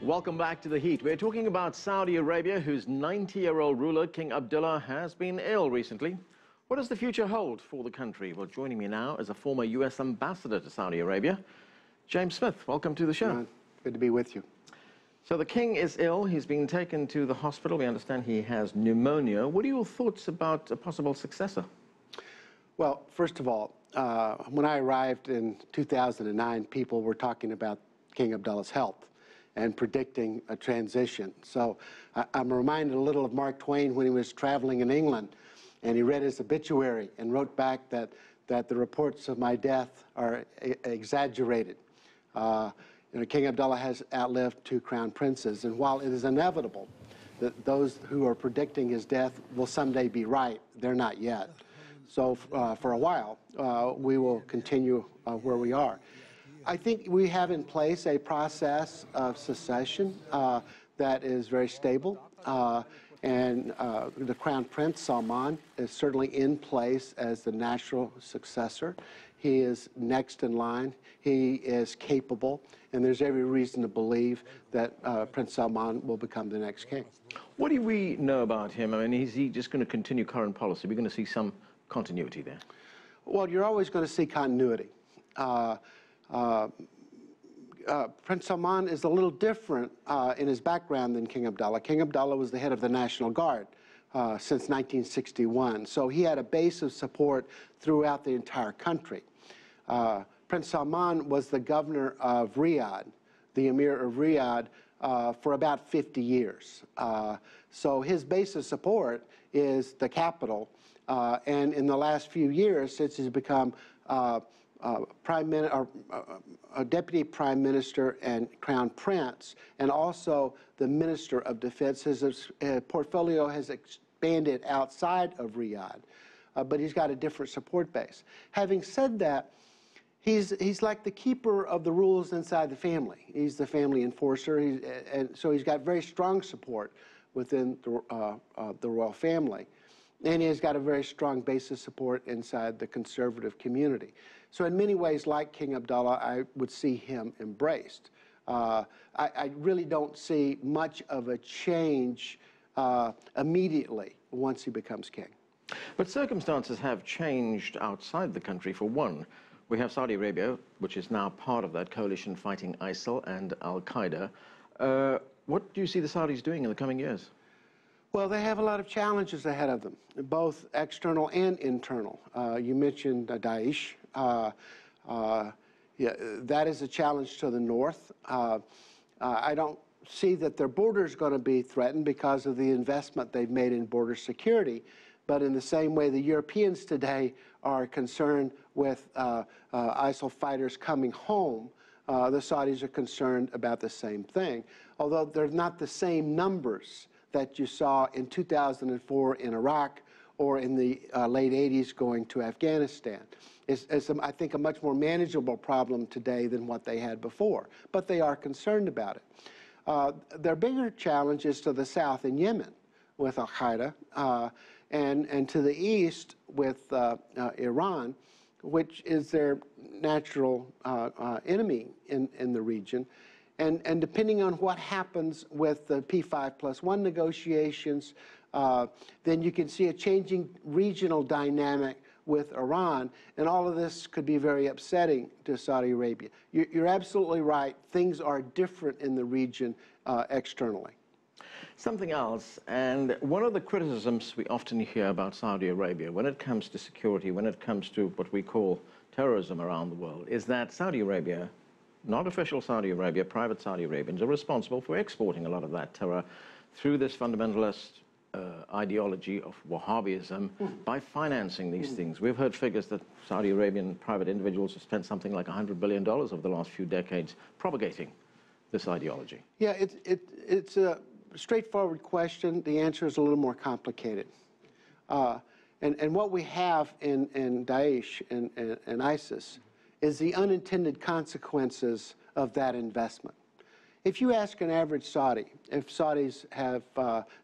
Welcome back to The Heat. We're talking about Saudi Arabia, whose 90-year-old ruler, King Abdullah, has been ill recently. What does the future hold for the country? Well, joining me now is a former U.S. ambassador to Saudi Arabia, James Smith. Welcome to the show. Good to be with you. So the king is ill. He's been taken to the hospital. We understand he has pneumonia. What are your thoughts about a possible successor? Well, first of all, when I arrived in 2009, people were talking about King Abdullah's health and predicting a transition. So I'm reminded a little of Mark Twain when he was traveling in England, and he read his obituary and wrote back that the reports of my death are exaggerated. King Abdullah has outlived 2 crown princes, and while it is inevitable that those who are predicting his death will someday be right, they're not yet. So for a while, we will continue where we are. I think we have in place a process of succession that is very stable, and the Crown Prince Salman is certainly in place as the natural successor. He is next in line. He is capable, and there's every reason to believe that Prince Salman will become the next king. What do we know about him? I mean, is he just going to continue current policy? We're going to see some continuity there. Well, you're always going to see continuity. Prince Salman is a little different in his background than King Abdullah. King Abdullah was the head of the National Guard since 1961, so he had a base of support throughout the entire country. Prince Salman was the governor of Riyadh, the Emir of Riyadh, for about 50 years. So his base of support is the capital, and in the last few years, since he's become Deputy Prime Minister and Crown Prince, and also the Minister of Defense, his portfolio has expanded outside of Riyadh, but he's got a different support base. Having said that, he's like the keeper of the rules inside the family. He's the family enforcer, and so he's got very strong support within the royal family. And he's got a very strong base of support inside the conservative community. So in many ways, like King Abdullah, I would see him embraced. I really don't see much of a change immediately once he becomes king. But circumstances have changed outside the country. For one, we have Saudi Arabia, which is now part of that coalition fighting ISIL and al-Qaeda. What do you see the Saudis doing in the coming years? Well, they have a lot of challenges ahead of them, both external and internal. You mentioned Daesh. Yeah, that is a challenge to the north. I don't see that their border is going to be threatened because of the investment they've made in border security. But in the same way the Europeans today are concerned with ISIL fighters coming home, the Saudis are concerned about the same thing, although they're not the same numbers that you saw in 2004 in Iraq or in the late 80s going to Afghanistan. It's I think, a much more manageable problem today than what they had before, but they are concerned about it. Their bigger challenge is to the south in Yemen with al-Qaeda, and to the east with Iran, which is their natural enemy in the region. And depending on what happens with the P5+1 negotiations, then you can see a changing regional dynamic with Iran, and all of this could be very upsetting to Saudi Arabia. You're absolutely right. Things are different in the region externally. Something else, and one of the criticisms we often hear about Saudi Arabia when it comes to security, when it comes to what we call terrorism around the world, is that Saudi Arabia, not official Saudi Arabia, private Saudi Arabians, are responsible for exporting a lot of that terror through this fundamentalist ideology of Wahhabism by financing these things. We've heard figures that Saudi Arabian private individuals have spent something like $100 billion over the last few decades propagating this ideology. Yeah, it's a straightforward question. The answer is a little more complicated. And what we have in Daesh and ISIS is the unintended consequences of that investment. If you ask an average Saudi if Saudis have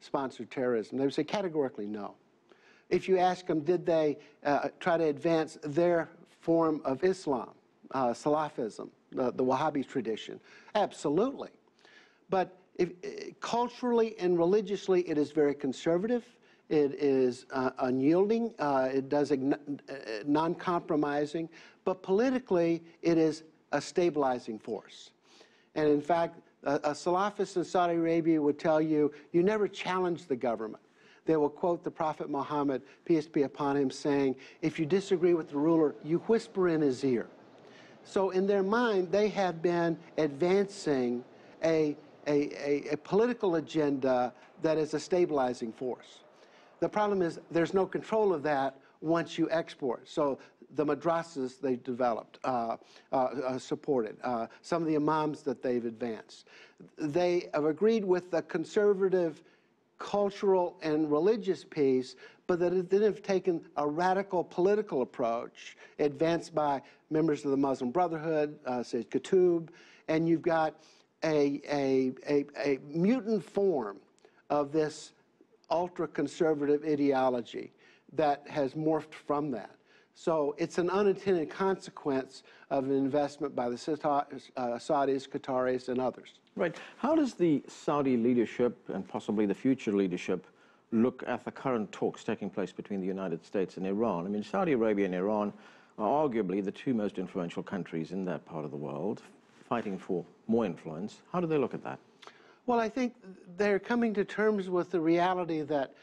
sponsored terrorism, they would say categorically no. If you ask them, did they try to advance their form of Islam, Salafism, the Wahhabi tradition? Absolutely. But culturally and religiously, it is very conservative. It is unyielding. It does non-compromising. But politically, it is a stabilizing force. And in fact, a Salafist in Saudi Arabia would tell you, you never challenge the government. They will quote the Prophet Muhammad, peace be upon him, saying, if you disagree with the ruler, you whisper in his ear. So in their mind, they have been advancing a political agenda that is a stabilizing force. The problem is there's no control of that once you export. So the madrasas they've developed, supported, some of the imams that they've advanced. They have agreed with the conservative cultural and religious piece, but that they have taken a radical political approach advanced by members of the Muslim Brotherhood, Sayyid Qutb, and you've got a mutant form of this ultra-conservative ideology that has morphed from that. So it's an unintended consequence of an investment by the Saudis, Qataris, and others. Right. How does the Saudi leadership and possibly the future leadership look at the current talks taking place between the United States and Iran? I mean, Saudi Arabia and Iran are arguably the two most influential countries in that part of the world, fighting for more influence. How do they look at that? Well, I think they're coming to terms with the reality that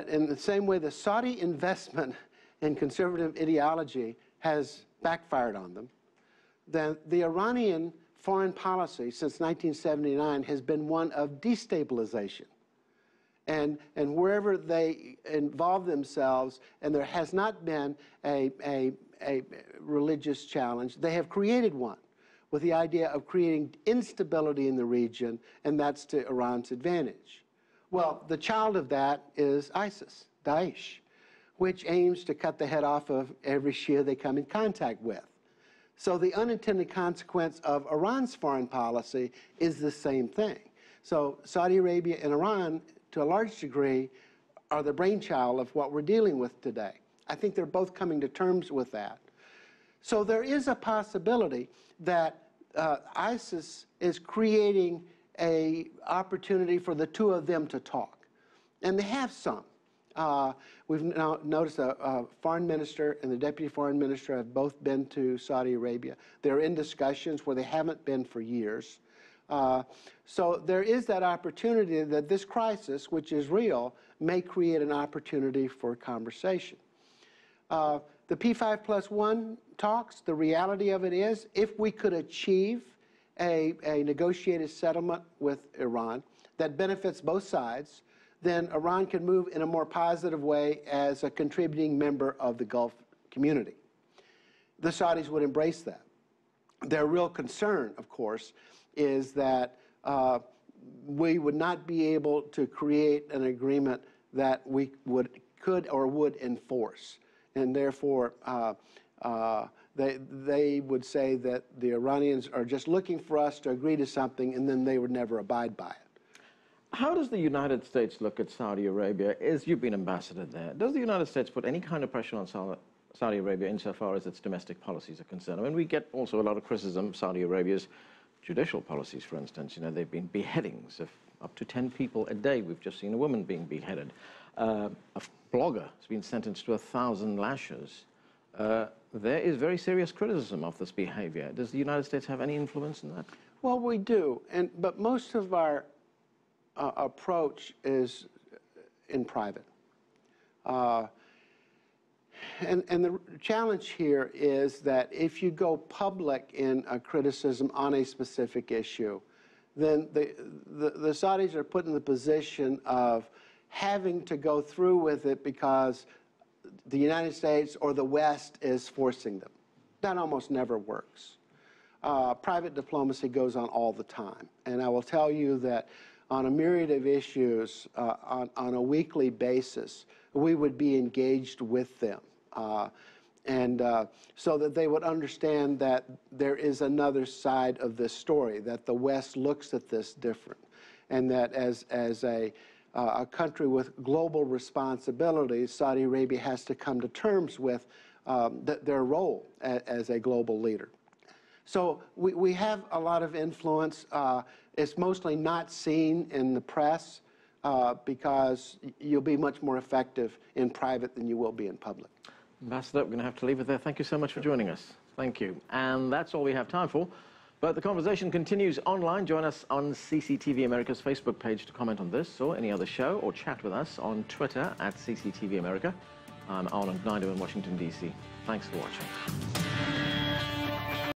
in the same way the Saudi investment in conservative ideology has backfired on them, then the Iranian foreign policy since 1979 has been one of destabilization. And wherever they involve themselves, and there has not been a religious challenge, they have created one with the idea of creating instability in the region, and that's to Iran's advantage. Well, the child of that is ISIS, Daesh, which aims to cut the head off of every Shia they come in contact with. So the unintended consequence of Iran's foreign policy is the same thing. So Saudi Arabia and Iran, to a large degree, are the brainchild of what we're dealing with today. I think they're both coming to terms with that. So there is a possibility that ISIS is creating an opportunity for the two of them to talk. And they have some. We've now noticed a foreign minister and the deputy foreign minister have both been to Saudi Arabia. They're in discussions where they haven't been for years. So there is that opportunity that this crisis, which is real, may create an opportunity for conversation. The P5+1 talks, the reality of it is, if we could achieve a negotiated settlement with Iran that benefits both sides, then Iran can move in a more positive way as a contributing member of the Gulf community. The Saudis would embrace that. Their real concern, of course, is that we would not be able to create an agreement that we could or would enforce. And therefore, they would say that the Iranians are just looking for us to agree to something, and then they would never abide by it. How does the United States look at Saudi Arabia, as you've been ambassador there? Does the United States put any kind of pressure on Saudi Arabia insofar as its domestic policies are concerned? I mean, we get also a lot of criticism of Saudi Arabia's judicial policies, for instance. You know, they've been beheadings of up to 10 people a day. We've just seen a woman being beheaded. A blogger has been sentenced to 1,000 lashes. There is very serious criticism of this behavior. Does the United States have any influence in that? Well, we do, but most of our approach is in private. And the challenge here is that if you go public in a criticism on a specific issue, then the Saudis are put in the position of having to go through with it because the United States or the West is forcing them. That almost never works. Private diplomacy goes on all the time. And I will tell you that on a myriad of issues, on a weekly basis, we would be engaged with them. So that they would understand that there is another side of this story, that the West looks at this different, and that as a country with global responsibilities, Saudi Arabia has to come to terms with their role as a global leader. So we have a lot of influence. It's mostly not seen in the press because you'll be much more effective in private than you will be in public. Ambassador, we're going to have to leave it there. Thank you so much for joining us. Thank you. And that's all we have time for. But the conversation continues online. Join us on CCTV America's Facebook page to comment on this or any other show, or chat with us on Twitter at cctv-america. I'm Anand, Naidoo in Washington, D.C. Thanks for watching.